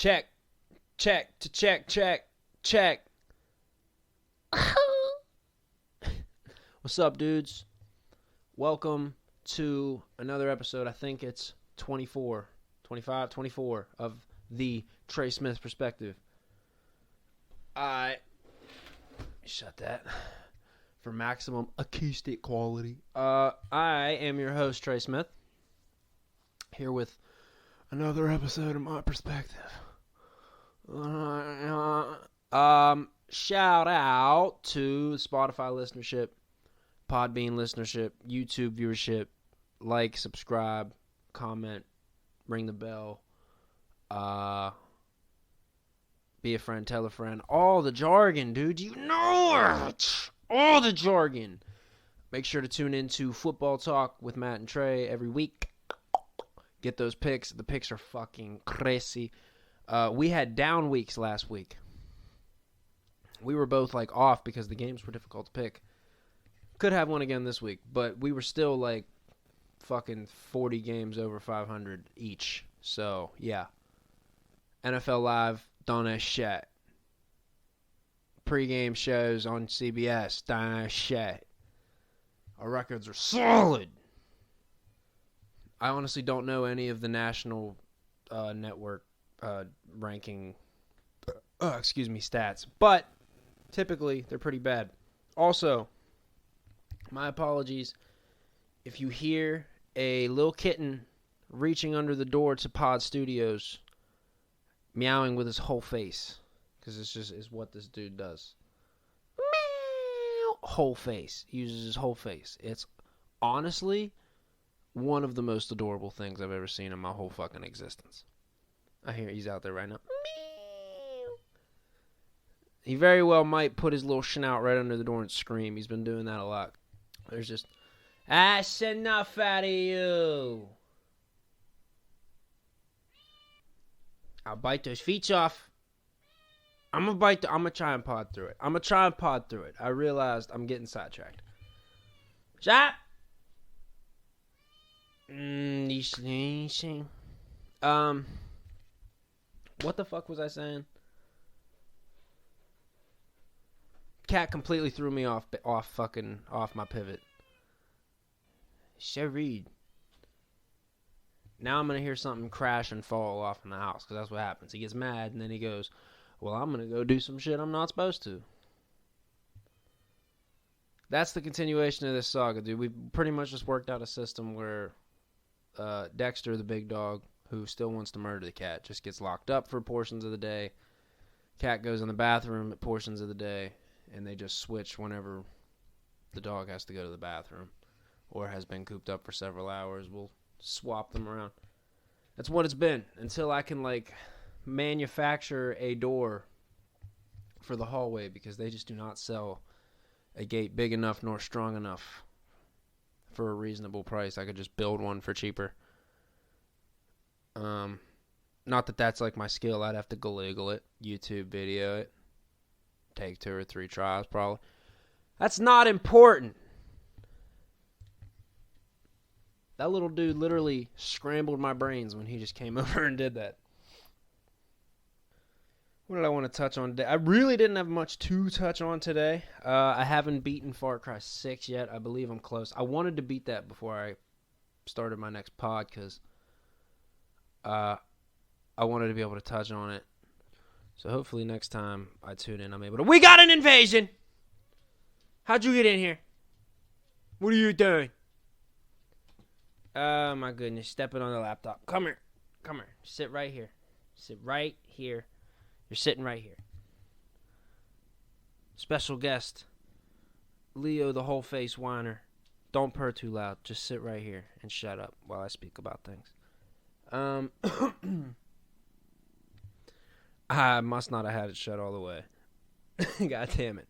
Check. What's up, dudes? Welcome to another episode. I think it's 24 of the Trey Smith Perspective. Shut that. For maximum acoustic quality. I am your host, Trey Smith. Here with another episode of my perspective. Shout out to Spotify listenership, Podbean listenership, YouTube viewership. Like, subscribe, comment, ring the bell. Be a friend, tell a friend. All the jargon, dude. You know it. All the jargon. Make sure to tune into Football Talk with Matt and Trey every week. Get those picks. The picks are fucking crazy. We had down weeks last week. We were both like off because the games were difficult to pick. Could have one again this week, but we were still like fucking 40 games over 500 each. So, yeah. NFL Live, don't that shit. Pre-game shows on CBS, don't that shit. Our records are solid. I honestly don't know any of the national network ranking, stats. But typically, they're pretty bad. Also, my apologies if you hear a little kitten reaching under the door to Pod Studios, meowing with his whole face, because it's just is what this dude does. Meow, whole face. He uses his whole face. It's honestly one of the most adorable things I've ever seen in my whole fucking existence. I hear he's out there right now. Meow. He very well might put his little snout right under the door and scream. He's been doing that a lot. There's just, that's enough out of you. I'll bite those feet off. I'm gonna try and pod through it. I realized I'm getting sidetracked. Shut. What the fuck was I saying? Cat completely threw me off my pivot. Sherried. Now I'm going to hear something crash and fall off in the house, because that's what happens. He gets mad, and then he goes, well, I'm going to go do some shit I'm not supposed to. That's the continuation of this saga, dude. We pretty much just worked out a system where Dexter, the big dog, who still wants to murder the cat, just gets locked up for portions of the day. Cat goes in the bathroom at portions of the day, and they just switch whenever the dog has to go to the bathroom or has been cooped up for several hours. We'll swap them around. That's what it's been until I can like manufacture a door for the hallway, because they just do not sell a gate big enough nor strong enough for a reasonable price. I could just build one for cheaper. Not that that's like my skill. I'd have to Gleagle it, YouTube video it, take 2 or 3 tries probably. That's not important. That little dude literally scrambled my brains when he just came over and did that. What did I want to touch on today? I really didn't have much to touch on today. I haven't beaten Far Cry 6 yet. I believe I'm close. I wanted to beat that before I started my next pod, because I wanted to be able to touch on it. So hopefully next time I tune in, I'm able to... We got an invasion! How'd you get in here? What are you doing? Oh, my goodness. Stepping on the laptop. Come here. Sit right here. You're sitting right here. Special guest, Leo the whole face whiner. Don't purr too loud. Just sit right here and shut up while I speak about things. I must not have had it shut all the way. God damn it.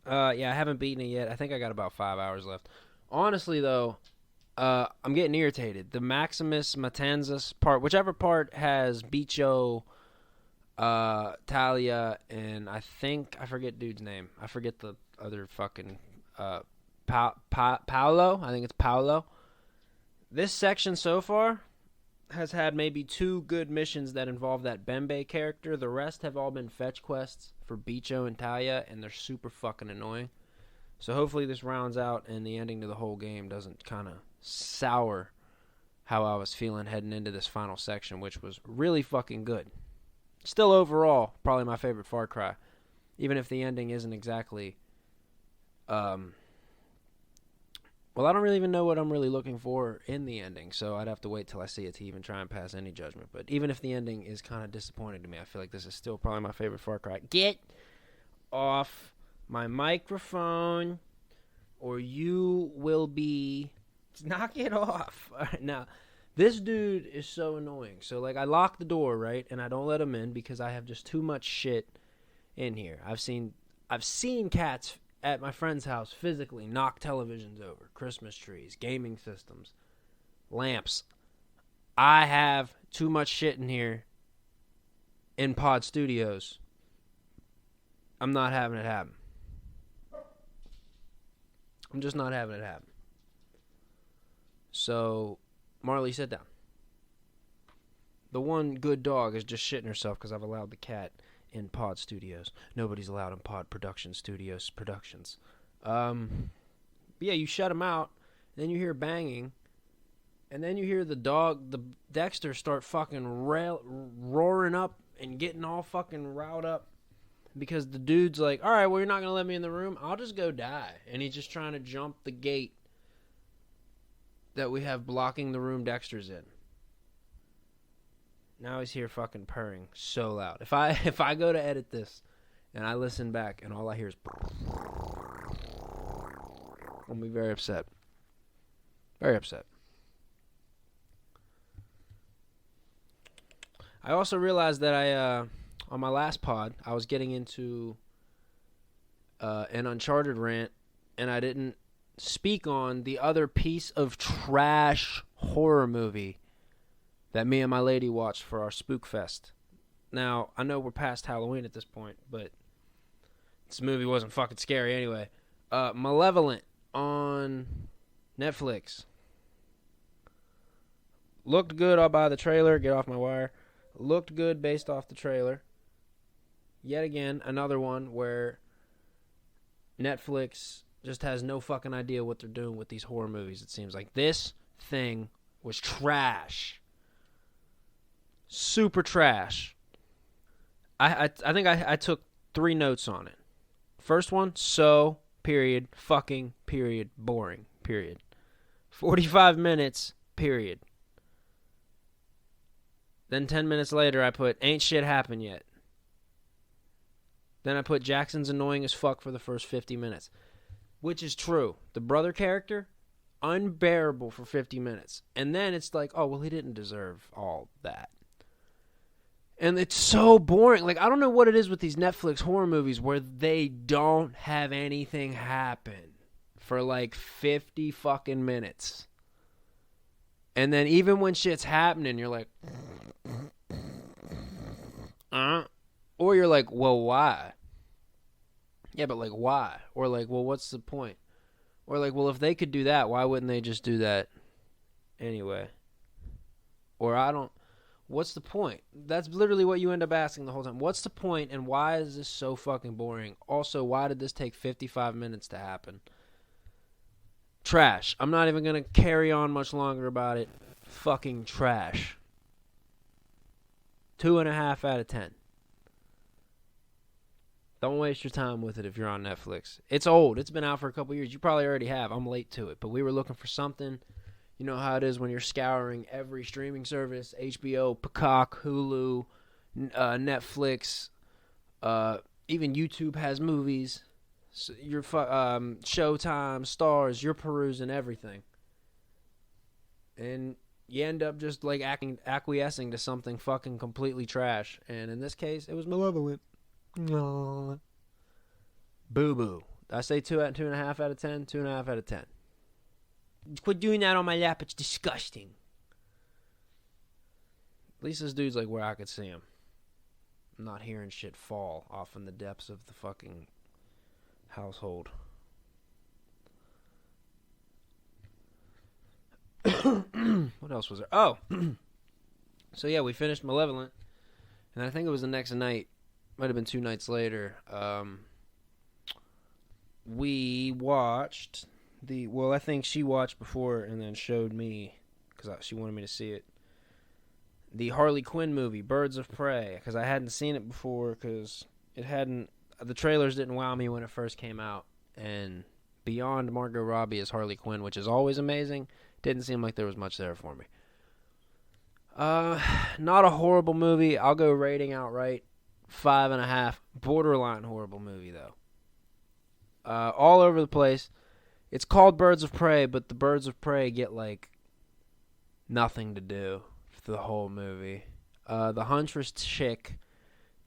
Yeah, I haven't beaten it yet. I think I got about 5 hours left. Honestly, though, I'm getting irritated. The Maximus Matanzas part, whichever part has Bicho, Talia, and I forget dude's name. I forget the other fucking, Paolo. I think it's Paolo. This section so far, has had maybe 2 good missions that involve that Bembe character. The rest have all been fetch quests for Bicho and Talia, and they're super fucking annoying. So hopefully this rounds out and the ending to the whole game doesn't kind of sour how I was feeling heading into this final section, which was really fucking good. Still overall, probably my favorite Far Cry. Even if the ending isn't exactly... well, I don't really even know what I'm really looking for in the ending, so I'd have to wait till I see it to even try and pass any judgment. But even if the ending is kind of disappointing to me, I feel like this is still probably my favorite Far Cry. Get off my microphone, or you will be... Knock it off. All right, now, this dude is so annoying. So, like, I lock the door, right, and I don't let him in because I have just too much shit in here. I've seen cats at my friend's house physically knock televisions over, Christmas trees, gaming systems, lamps. I have too much shit in here in Pod Studios. I'm not having it happen. I'm just not having it happen. So, Marley, sit down. The one good dog is just shitting herself because I've allowed the cat in Pod Studios. Nobody's allowed in Pod Production Studios productions. Yeah, you shut him out, then you hear banging, and then you hear the Dexter start fucking roaring up and getting all fucking riled up because the dude's like, all right, well, you're not going to let me in the room? I'll just go die. And he's just trying to jump the gate that we have blocking the room Dexter's in. Now he's here fucking purring so loud. If I go to edit this and I listen back and all I hear is... I'll be very upset. Very upset. I also realized that on my last pod, I was getting into an Uncharted rant, and I didn't speak on the other piece of trash horror movie that me and my lady watched for our Spook Fest. Now, I know we're past Halloween at this point, but this movie wasn't fucking scary anyway. Malevolent on Netflix. Looked good all by the trailer. Get off my wire. Looked good based off the trailer. Yet again, another one where Netflix just has no fucking idea what they're doing with these horror movies, it seems like. This thing was trash. Super trash. I think I took 3 notes on it. First one, period, fucking, period, boring, period. 45 minutes, period. Then 10 minutes later, I put, ain't shit happened yet. Then I put, Jackson's annoying as fuck for the first 50 minutes. Which is true. The brother character, unbearable for 50 minutes. And then it's like, oh, well, he didn't deserve all that. And it's so boring. Like, I don't know what it is with these Netflix horror movies where they don't have anything happen for like 50 fucking minutes. And then even when shit's happening, you're like, or you're like, well, why? Yeah, but like, why? Or like, well, what's the point? Or like, well, if they could do that, why wouldn't they just do that anyway? Or what's the point? That's literally what you end up asking the whole time. What's the point, and why is this so fucking boring? Also, why did this take 55 minutes to happen? Trash. I'm not even going to carry on much longer about it. Fucking trash. 2.5 out of 10. Don't waste your time with it if you're on Netflix. It's old. It's been out for a couple years. You probably already have. I'm late to it. But we were looking for something. You know how it is when you're scouring every streaming service. HBO, Peacock, Hulu, Netflix. Even YouTube has movies. So your Showtime, Stars. You're perusing everything. And you end up just like acquiescing to something fucking completely trash. And in this case, it was Malevolent. No. Boo-boo. I say 2.5 out of 10. 2.5 out of 10. Quit doing that on my lap. It's disgusting. At least this dude's like where I could see him. I'm not hearing shit fall off in the depths of the fucking household. What else was there? Oh. So yeah, we finished Malevolent, and I think it was the next night. Might have been 2 nights later. We watched I think she watched before and then showed me, because she wanted me to see it, the Harley Quinn movie, Birds of Prey, because I hadn't seen it before, because the trailers didn't wow me when it first came out, and beyond Margot Robbie as Harley Quinn, which is always amazing, didn't seem like there was much there for me. Not a horrible movie. I'll go rating outright 5.5. Borderline horrible movie, though. All over the place. It's called Birds of Prey, but the Birds of Prey get, like, nothing to do for the whole movie. The Huntress chick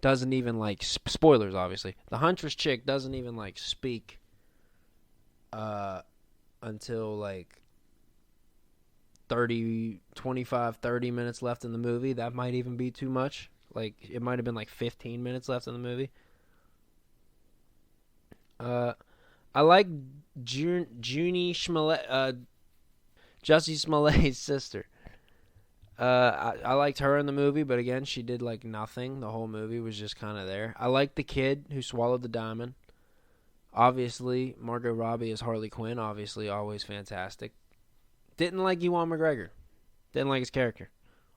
doesn't even, like, spoilers, obviously. The Huntress chick doesn't even, like, speak until, like, 25, 30 minutes left in the movie. That might even be too much. Like, it might have been, like, 15 minutes left in the movie. I like Junie Smollett, Jussie Smollett's sister. I liked her in the movie, but again, she did like nothing. The whole movie was just kind of there. I liked the kid who swallowed the diamond. Obviously, Margot Robbie as Harley Quinn, obviously always fantastic. Didn't like Ewan McGregor. Didn't like his character.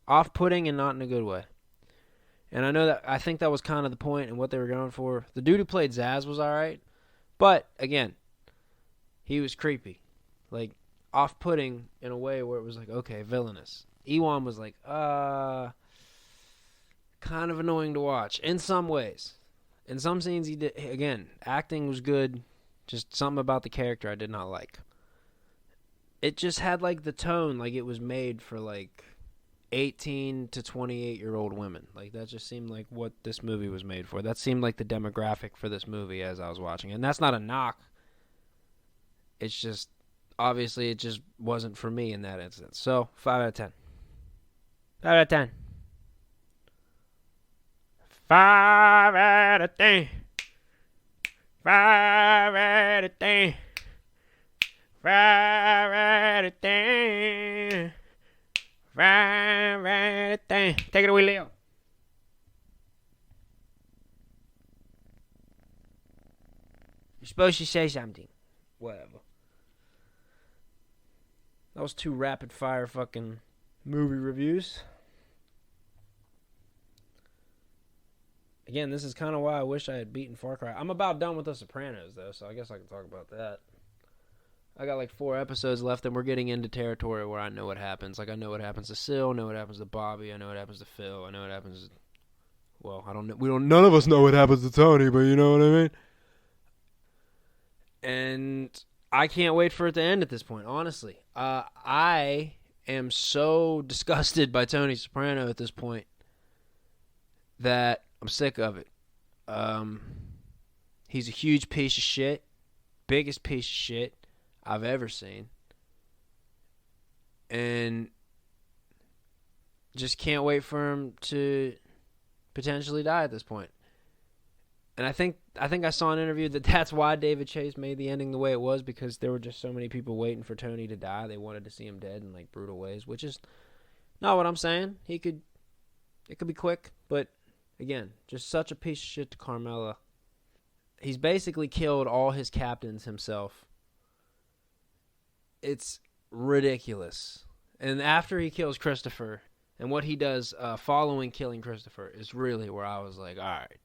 Off-putting and not in a good way. And I think that was kind of the point and what they were going for. The dude who played Zaz was alright. But, again, he was creepy. Like, off-putting in a way where it was like, okay, villainous. Ewan was like, kind of annoying to watch in some ways. In some scenes, he did, again, acting was good. Just something about the character I did not like. It just had, like, the tone, like it was made for, like, 18 to 28-year-old women. Like, that just seemed like what this movie was made for. That seemed like the demographic for this movie as I was watching it. And that's not a knock. It's just, obviously, it just wasn't for me in that instance. So, 5 out of 10. 5 out of 10. 5 out of 10. 5 out of 10. 5 out of 10. 5 out of 10. Take it away, Leo. You're supposed to say something. Whatever. That was 2 rapid-fire fucking movie reviews. Again, this is kind of why I wish I had beaten Far Cry. I'm about done with The Sopranos, though, so I guess I can talk about that. I got like 4 episodes left, and we're getting into territory where I know what happens. Like, I know what happens to Sil, I know what happens to Bobby, I know what happens to Phil, I know what happens to... Well, I don't know. None of us know what happens to Tony, but you know what I mean? And I can't wait for it to end at this point, honestly. I am so disgusted by Tony Soprano at this point that I'm sick of it. He's a huge piece of shit. Biggest piece of shit I've ever seen. And just can't wait for him to potentially die at this point. And I think I saw an interview that that's why David Chase made the ending the way it was, because there were just so many people waiting for Tony to die. They wanted to see him dead in like brutal ways, which is not what I'm saying. It could be quick, but again, just such a piece of shit to Carmela. He's basically killed all his captains himself. It's ridiculous. And after he kills Christopher, and what he does following killing Christopher is really where I was like, all right,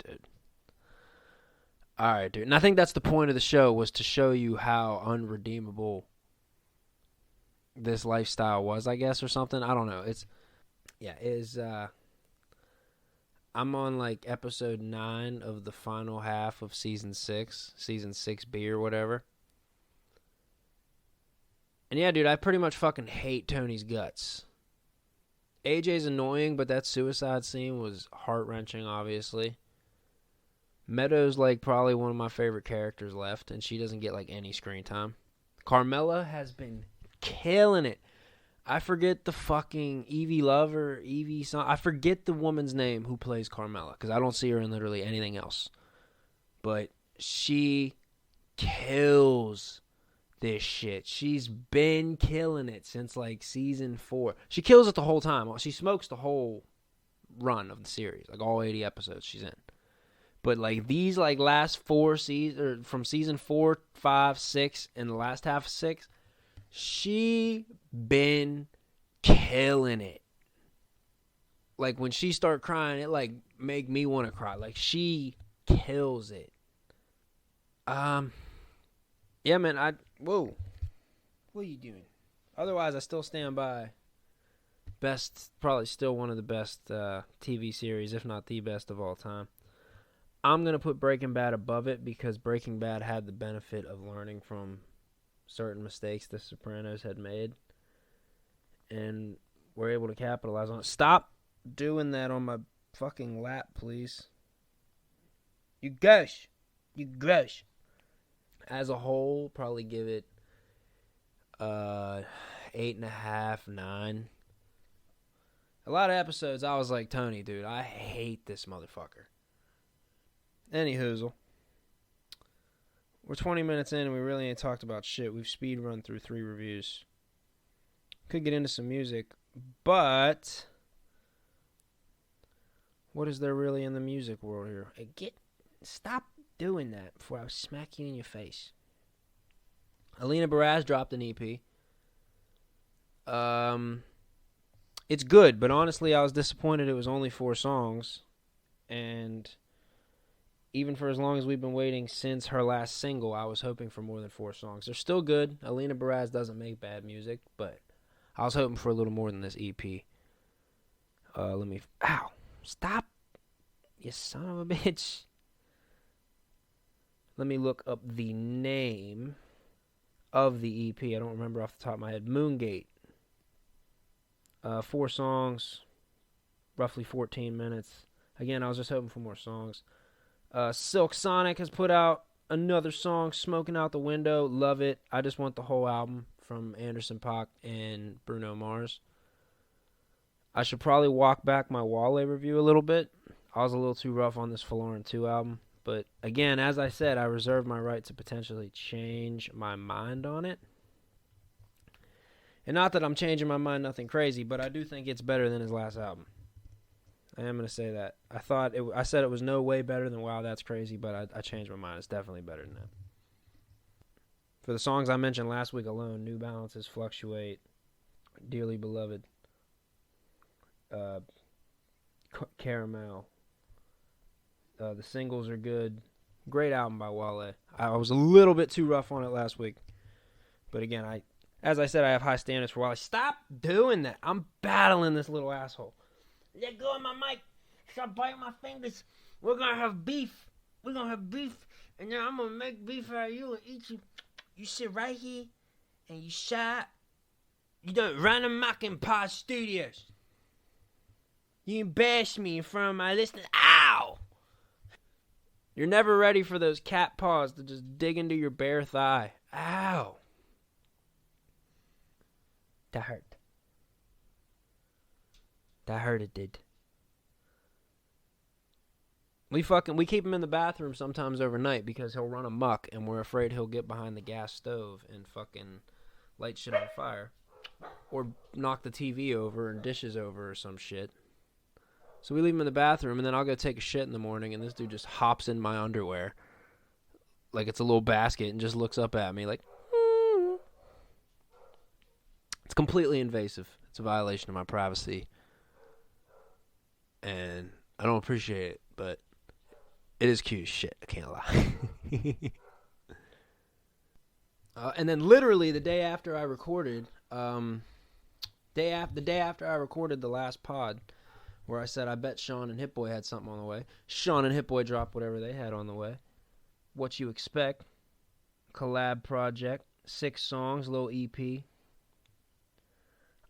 dude. And I think that's the point of the show, was to show you how unredeemable this lifestyle was, I guess, or something. I don't know. I'm on like episode 9 of the final half of season 6B or whatever. And yeah, dude, I pretty much fucking hate Tony's guts. AJ's annoying, but that suicide scene was heart-wrenching, obviously. Meadows, like, probably one of my favorite characters left, and she doesn't get, like, any screen time. Carmela has been killing it. I forget the fucking Evie Love or Evie song. I forget the woman's name who plays Carmela, because I don't see her in literally anything else. But she kills this shit. She's been killing it since, like, season 4. She kills it the whole time. She smokes the whole run of the series, like all 80 episodes she's in. But like these like last 4 seasons, or from season 4, 5, 6, and the last half of 6, she been killing it. Like when she start crying, it like make me want to cry. Like she kills it. Yeah, man. Whoa, what are you doing? Otherwise, I still stand by. Probably still one of the best TV series, if not the best of all time. I'm going to put Breaking Bad above it because Breaking Bad had the benefit of learning from certain mistakes the Sopranos had made. And we're able to capitalize on it. Stop doing that on my fucking lap, please. You gross. You gross. As a whole, probably give it 8.5, 9. A lot of episodes, I was like, Tony, dude, I hate this motherfucker. Any hoozle. We're 20 minutes in and we really ain't talked about shit. We've speed run through 3 reviews. Could get into some music, but what is there really in the music world here? Stop doing that before I smack you in your face. Alina Baraz dropped an EP. It's good, but honestly, I was disappointed it was only 4 songs. And even for as long as we've been waiting since her last single, I was hoping for more than 4 songs. They're still good. Alina Baraz doesn't make bad music, but I was hoping for a little more than this EP. Ow! Stop! You son of a bitch. Let me look up the name of the EP. I don't remember off the top of my head. Moongate. 4 songs, roughly 14 minutes. Again, I was just hoping for more songs. Silk Sonic has put out another song, Smokin' Out the Window. Love it. I just want the whole album from Anderson.Paak and Bruno Mars. I should probably walk back my Wale review a little bit. I was a little too rough on this Folarin 2 album. But again, as I said, I reserve my right to potentially change my mind on it. And not that I'm changing my mind, nothing crazy, but I do think it's better than his last album. I am going to say that. I said it was no way better than Wow, That's Crazy, but I changed my mind. It's definitely better than that. For the songs I mentioned last week alone, New Balances, Fluctuate, Dearly Beloved, Caramel. The singles are good. Great album by Wale. I was a little bit too rough on it last week. But again, as I said, I have high standards for Wale. Stop doing that. I'm battling this little asshole. Let go of my mic. Stop biting my fingers. We're going to have beef. We're going to have beef. And then I'm going to make beef out of you and eat you. You sit right here and you shot. You done Random Pod Studios. You embarrass me in front of my listeners. Ow! You're never ready for those cat paws to just dig into your bare thigh. Ow! That hurt. That hurt, it did. We keep him in the bathroom sometimes overnight because he'll run amok and we're afraid he'll get behind the gas stove and fucking light shit on fire. Or knock the TV over and dishes over or some shit. So we leave him in the bathroom, and then I'll go take a shit in the morning, and this dude just hops in my underwear like it's a little basket and just looks up at me like, It's completely invasive. It's a violation of my privacy. And I don't appreciate it, but it is cute as shit. I can't lie. And then literally the day after I recorded, the day after I recorded the last pod, where I said I bet Sean and HitBoy had something on the way. Sean and HitBoy dropped whatever they had on the way. What You Expect, collab project, 6 songs, little EP.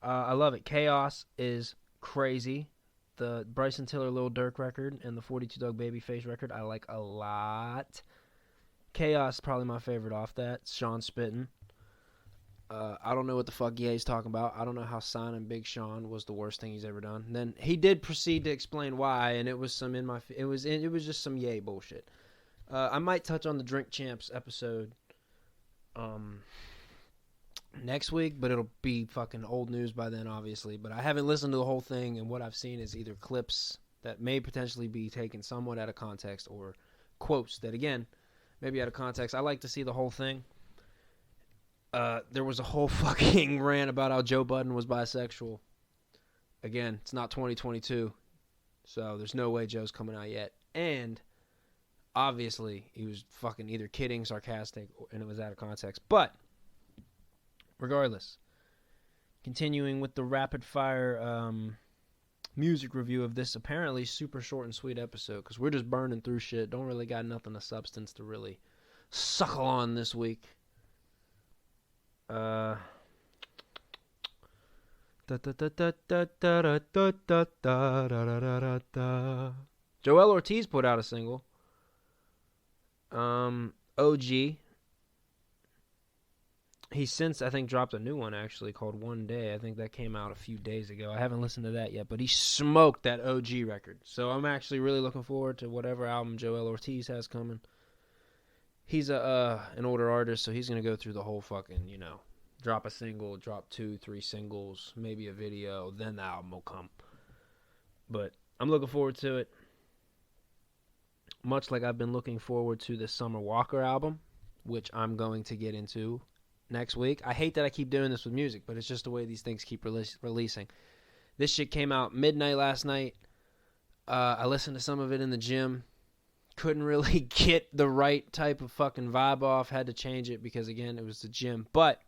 I love it. Chaos is crazy. The Bryson Tiller Lil Durk record and the 42 Dugg Babyface record I like a lot. Chaos is probably my favorite off that. Sean spitting. I don't know what the fuck Ye's talking about. I don't know how signing Big Sean was the worst thing he's ever done. And then he did proceed to explain why, and it was just some Ye bullshit. I might touch on the Drink Champs episode next week, but it'll be fucking old news by then, obviously. But I haven't listened to the whole thing, and what I've seen is either clips that may potentially be taken somewhat out of context or quotes that, again, maybe out of context. I like to see the whole thing. There was a whole fucking rant about how Joe Budden was bisexual. Again, it's not 2022, so there's no way Joe's coming out yet. And obviously, he was fucking either kidding, sarcastic, and it was out of context. But regardless, continuing with the rapid-fire music review of this apparently super short and sweet episode, because we're just burning through shit. Don't really got nothing of substance to really suckle on this week. Joel Ortiz put out a single. OG. He's since, I think, dropped a new one, actually, called One Day. I think that came out a few days ago. I haven't listened to that yet, but he smoked that OG record. So I'm actually really looking forward to whatever album Joel Ortiz has coming. He's an older artist, so he's going to go through the whole fucking, drop a single, drop 2-3 singles, maybe a video, then the album will come. But I'm looking forward to it. Much like I've been looking forward to the Summer Walker album, which I'm going to get into next week. I hate that I keep doing this with music, but it's just the way these things keep releasing. This shit came out midnight last night. I listened to some of it in the gym. Couldn't really get the right type of fucking vibe off. Had to change it because, again, it was the gym. But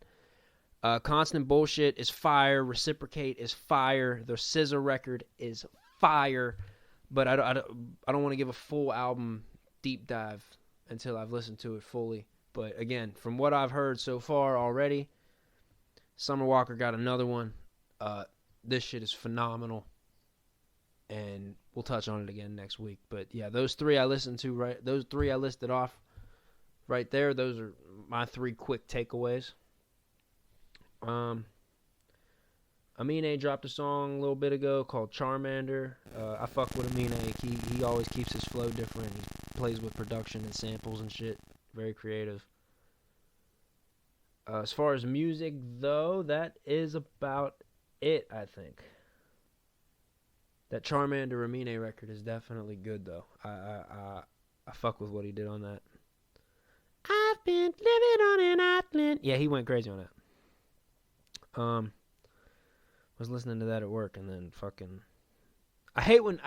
Constant Bullshit is fire. Reciprocate is fire. The SZA record is fire. But I don't want to give a full album deep dive until I've listened to it fully. But again, from what I've heard so far already, Summer Walker got another one. This shit is phenomenal. And we'll touch on it again next week. But yeah, those three I listened to, right? Those three I listed off right there. Those are my 3 quick takeaways. Amine dropped a song a little bit ago called Charmander. I fuck with Amine. He always keeps his flow different. He plays with production and samples and shit. Very creative. As far as music, though, that is about it, I think. That Charmander Amine record is definitely good, though. I fuck with what he did on that. I've been living on an island. Yeah, he went crazy on that. Was listening to that at work and then fucking... I hate when...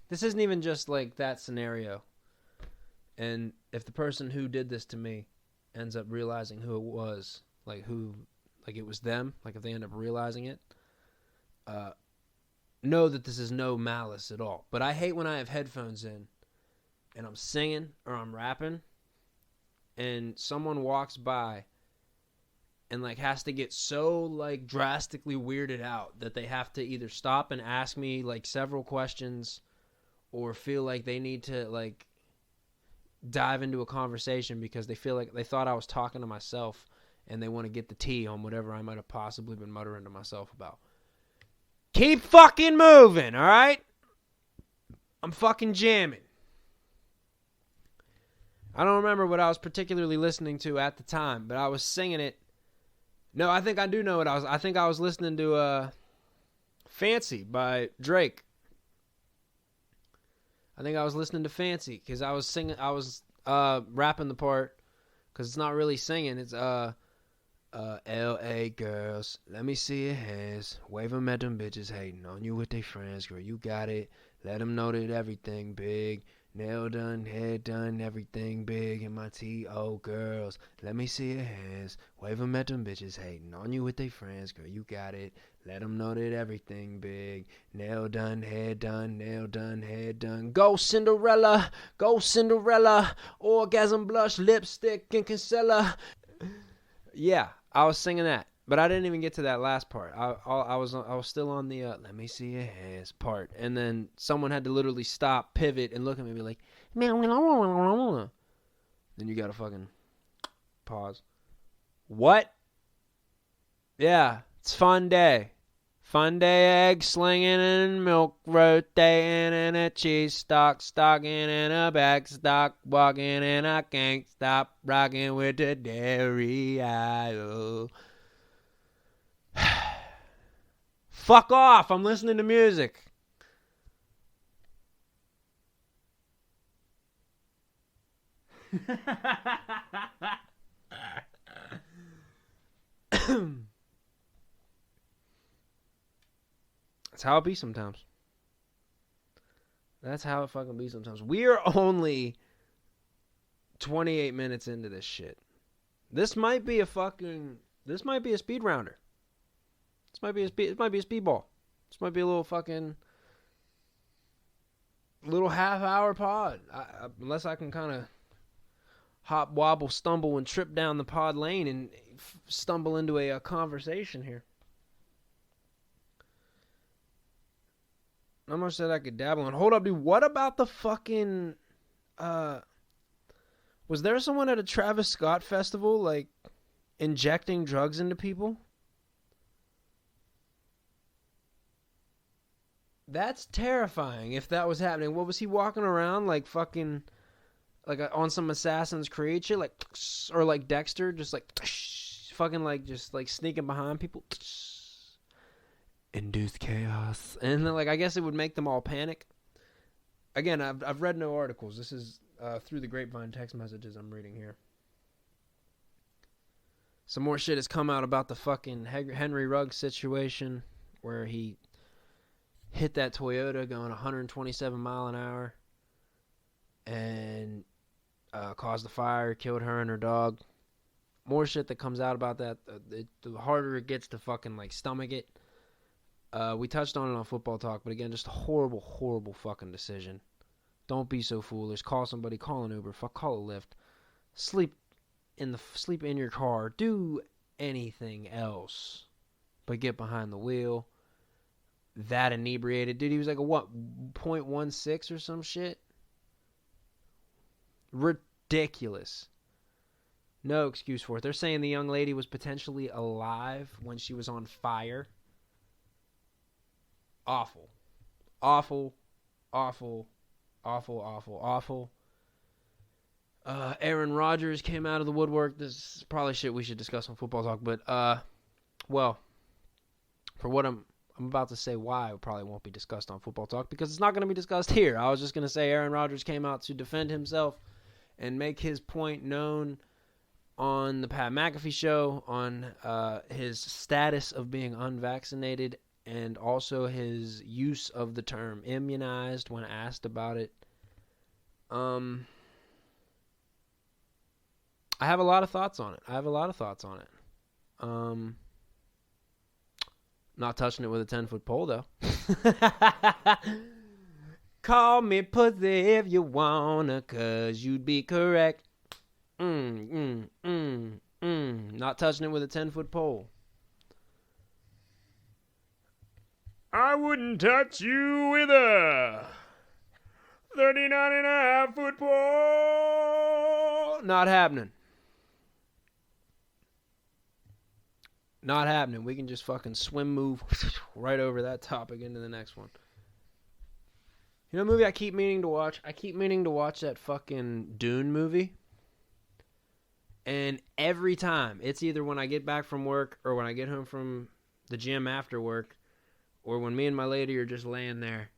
This isn't even just like that scenario. And if the person who did this to me ends up realizing who it was, like it was them, like if they end up realizing it, know that this is no malice at all. But I hate when I have headphones in and I'm singing or I'm rapping and someone walks by and like has to get so like drastically weirded out that they have to either stop and ask me like several questions or feel like they need to like dive into a conversation because they feel like they thought I was talking to myself and they want to get the tea on whatever I might have possibly been muttering to myself about. Keep fucking moving, all right? I'm fucking jamming. I don't remember what I was particularly listening to at the time, but I was singing it. No, I think I do know what I think I was listening to Fancy by Drake. I think I was listening to Fancy because I was singing. I was rapping the part because it's not really singing. It's L.A. girls, let me see your hands. Wave 'em at them bitches hating on you with their friends. Girl, you got it. Let them know that everything big. Nail done, head done, everything big in my T.O. girls. Let me see your hands. Wave 'em at them bitches hating on you with their friends. Girl, you got it. Let them know that everything big. Nail done, head done, nail done, head done. Go Cinderella, go Cinderella. Orgasm blush, lipstick, and concealer. Yeah, I was singing that. But I didn't even get to that last part. I was still on the let me see your hands part. And then someone had to literally stop, pivot, and look at me and be like, then you gotta fucking pause. What? Yeah, it's fun day. Fun day, egg slinging and milk rotating and a cheese stocking and a back stock walking and I can't stop rocking with the dairy aisle. Fuck off. I'm listening to music. That's how it be sometimes. That's how it fucking be sometimes. We are only 28 minutes into this shit. This might be a speed rounder. This might be a speedball. This might be a little half hour pod. Unless I can kind of hop, wobble, stumble, and trip down the pod lane and stumble into a conversation here. Not much that I could dabble in. Hold up, dude. What about the fucking... was there someone at a Travis Scott festival, like, injecting drugs into people? That's terrifying if that was happening. What was he walking around like fucking... like on some Assassin's Creed shit? Like... or like Dexter, just like... fucking like just like sneaking behind people... induce chaos, and then, like, I guess it would make them all panic. Again, I've read no articles. This is through the grapevine text messages I'm reading here. Some more shit has come out about the fucking Henry Ruggs situation, where he hit that Toyota going 127 mile an hour and caused a fire, killed her and her dog. More shit that comes out about that. The harder it gets to fucking like stomach it. We touched on it on Football Talk, but again, just a horrible, horrible fucking decision. Don't be so foolish. Call somebody. Call an Uber. Call a Lyft. Sleep in your car. Do anything else, but get behind the wheel. That inebriated, dude. He was like a what, 0.16 or some shit. Ridiculous. No excuse for it. They're saying the young lady was potentially alive when she was on fire. Awful. Awful. Awful. Awful, awful, awful. Aaron Rodgers came out of the woodwork. This is probably shit we should discuss on Football Talk, but, well, for what I'm about to say, why it probably won't be discussed on Football Talk, because it's not going to be discussed here. I was just going to say Aaron Rodgers came out to defend himself and make his point known on the Pat McAfee show on his status of being unvaccinated, and also his use of the term immunized when asked about it. I have a lot of thoughts on it. Not touching it with a 10-foot pole, though. Call me pussy if you wanna, 'cause you'd be correct. Not touching it with a 10-foot pole. I wouldn't touch you with a 39.5-foot pole. Not happening. Not happening. We can just fucking swim move right over that topic into the next one. You know a movie I keep meaning to watch? I keep meaning to watch that fucking Dune movie. And every time, it's either when I get back from work or when I get home from the gym after work, or when me and my lady are just laying there,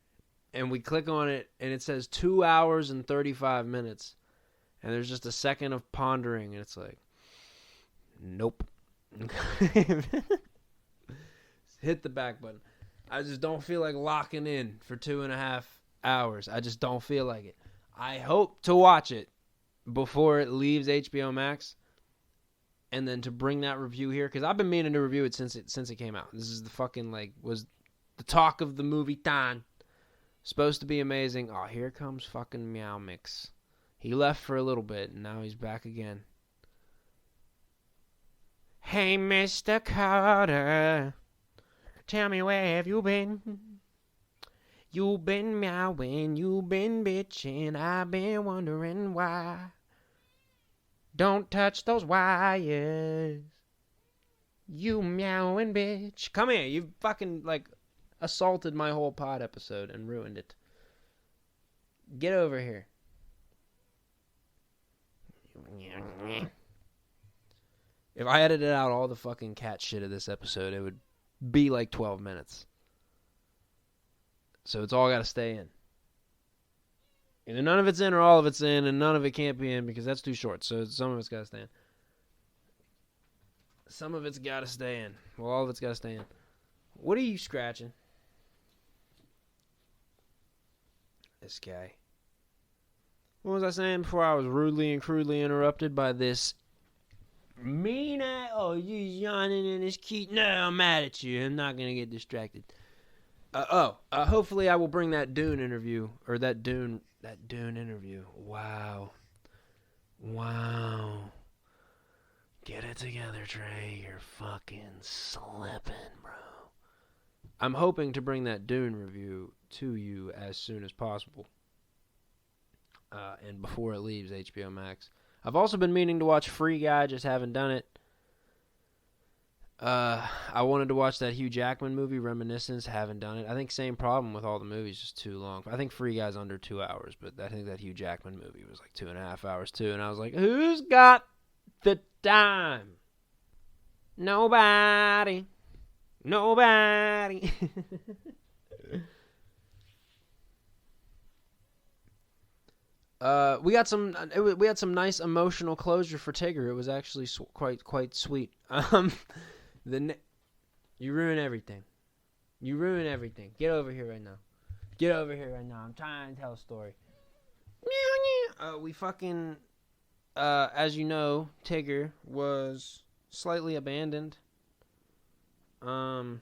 and we click on it, and it says 2 hours and 35 minutes, and there's just a second of pondering, and it's like, nope. Hit the back button. I just don't feel like locking in for 2.5 hours. I just don't feel like it. I hope to watch it before it leaves HBO Max, and then to bring that review here, because I've been meaning to review it since it came out. This is the fucking, like, was the talk of the movie time. Supposed to be amazing. Oh, here comes fucking Meow Mix. He left for a little bit, and now he's back again. Hey, Mr. Carter, tell me where have you been? You've been meowing, you've been bitching, I've been wondering why. Don't touch those wires, you meowing bitch. Come here, you fucking, like, assaulted my whole pod episode and ruined it. Get over here. If I edited out all the fucking cat shit of this episode, it would be like 12 minutes. So it's all got to stay in. Either none of it's in or all of it's in, and none of it can't be in because that's too short. So some of it's got to stay in. Some of it's got to stay in. Well, all of it's got to stay in. What are you scratching? This guy. What was I saying before I was rudely and crudely interrupted by this mean ass? Oh, you yawning in this key. No, I'm mad at you. I'm not going to get distracted. Hopefully I will bring that Dune interview, or that Dune interview. Wow. Get it together, Trey. You're fucking slipping, bro. I'm hoping to bring that Dune review to you as soon as possible. And before it leaves HBO Max. I've also been meaning to watch Free Guy, just haven't done it. I wanted to watch that Hugh Jackman movie, Reminiscence, haven't done it. I think same problem with all the movies, just too long. I think Free Guy's under 2 hours, but I think that Hugh Jackman movie was like 2.5 hours too, and I was like, who's got the time? Nobody. We had some nice emotional closure for Tigger. It was actually quite sweet. You ruin everything. Get over here right now. I'm trying to tell a story. We fucking, as you know, Tigger was slightly abandoned, by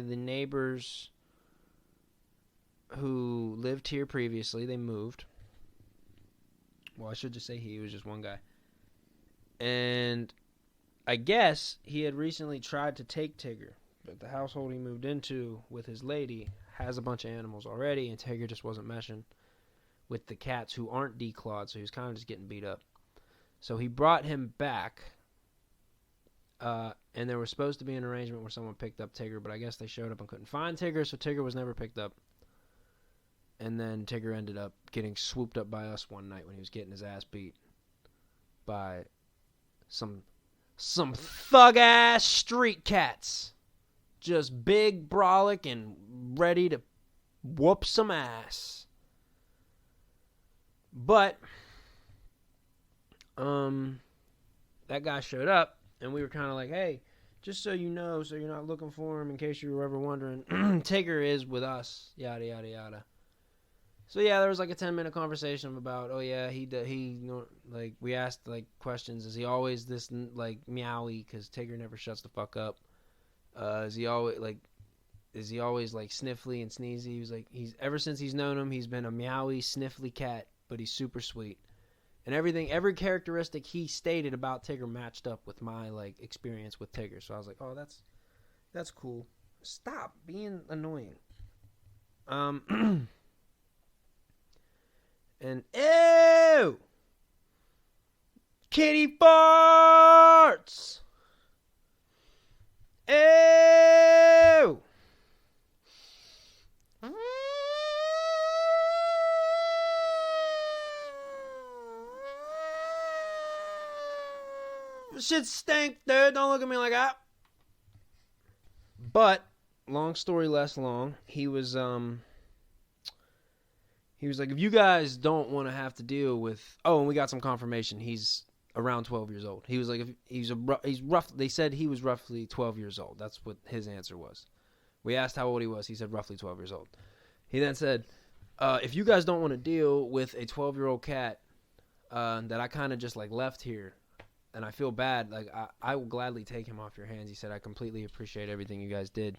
the neighbors who lived here previously. They moved. Well, I should just say he was just one guy. And I guess he had recently tried to take Tigger, but the household he moved into with his lady has a bunch of animals already, and Tigger just wasn't meshing with the cats who aren't declawed, so he was kind of just getting beat up. So he brought him back, and there was supposed to be an arrangement where someone picked up Tigger, but I guess they showed up and couldn't find Tigger, so Tigger was never picked up. And then Tigger ended up getting swooped up by us one night when he was getting his ass beat by some thug-ass street cats. Just big, brolic, and ready to whoop some ass. But, that guy showed up, and we were kind of like, hey, just so you know, so you're not looking for him in case you were ever wondering, Tigger is with us, yada, yada, yada. So yeah, there was like a 10-minute conversation about, oh yeah, like we asked like questions. Is he always this like meowy? Because Tigger never shuts the fuck up. Is he always like sniffly and sneezy? He was like, ever since he's known him, he's been a meowy, sniffly cat, but he's super sweet. And every characteristic he stated about Tigger matched up with my like experience with Tigger. So I was like, oh, that's cool. Stop being annoying. And ew, kitty farts. Ew. Shit stink, dude. Don't look at me like that. But long story less long, he was like, if you guys don't want to have to deal with... Oh, and we got some confirmation. He's around 12 years old. He was like, he's rough. They said he was roughly 12 years old. That's what his answer was. We asked how old he was. He said roughly 12 years old. He then said, if you guys don't want to deal with a 12-year-old cat that I kind of just like left here, and I feel bad, like I will gladly take him off your hands. He said, I completely appreciate everything you guys did.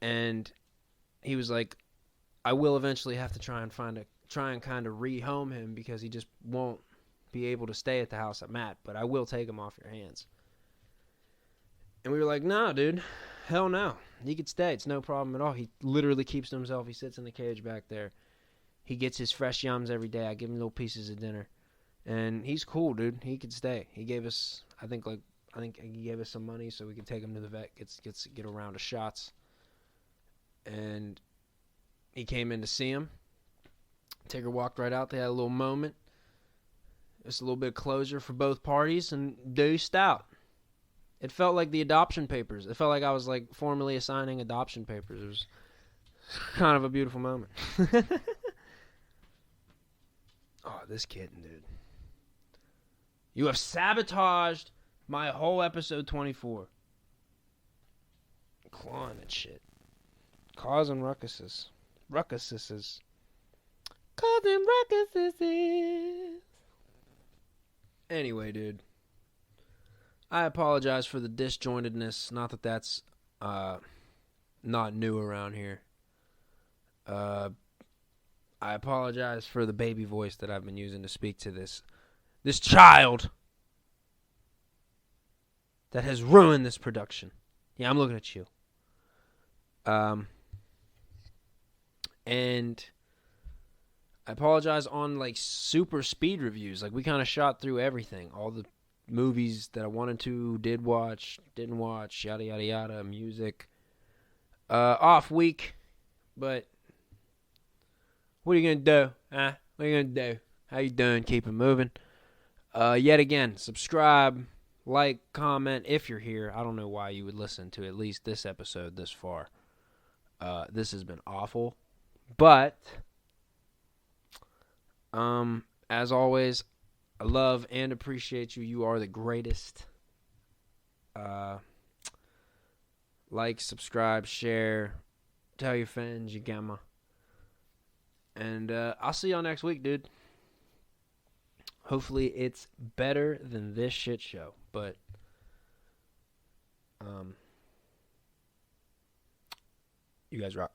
And he was like, I will eventually have to try and kind of rehome him because he just won't be able to stay at the house at Matt, but I will take him off your hands. And we were like, no, dude, hell no. He could stay. It's no problem at all. He literally keeps to himself. He sits in the cage back there. He gets his fresh yums every day. I give him little pieces of dinner. And he's cool, dude. He could stay. He gave us, I think he gave us some money so we could take him to the vet, get a round of shots. And he came in to see him. Tigger walked right out. They had a little moment. Just a little bit of closure for both parties and deuced out. It felt like the adoption papers. It felt like I was like formally assigning adoption papers. It was kind of a beautiful moment. Oh, this kitten, dude. You have sabotaged my whole episode 24. Clawing at shit. Causing ruckuses. Ruckuses. Causing ruckuses. Anyway, dude. I apologize for the disjointedness. Not that that's not new around here. I apologize for the baby voice that I've been using to speak to this child that has ruined this production. Yeah, I'm looking at you. And I apologize on like super speed reviews. Like we kind of shot through everything, all the movies that I wanted to, did watch, didn't watch, yada yada yada, music. Off week, but what are you gonna do? Huh? What are you gonna do? How you doing? Keep it moving. Yet again, subscribe, like, comment if you're here. I don't know why you would listen to at least this episode this far. This has been awful, but as always, I love and appreciate you. You are the greatest. Like, subscribe, share, tell your friends, your gamma. And I'll see y'all next week, dude. Hopefully it's better than this shit show. But you guys rock.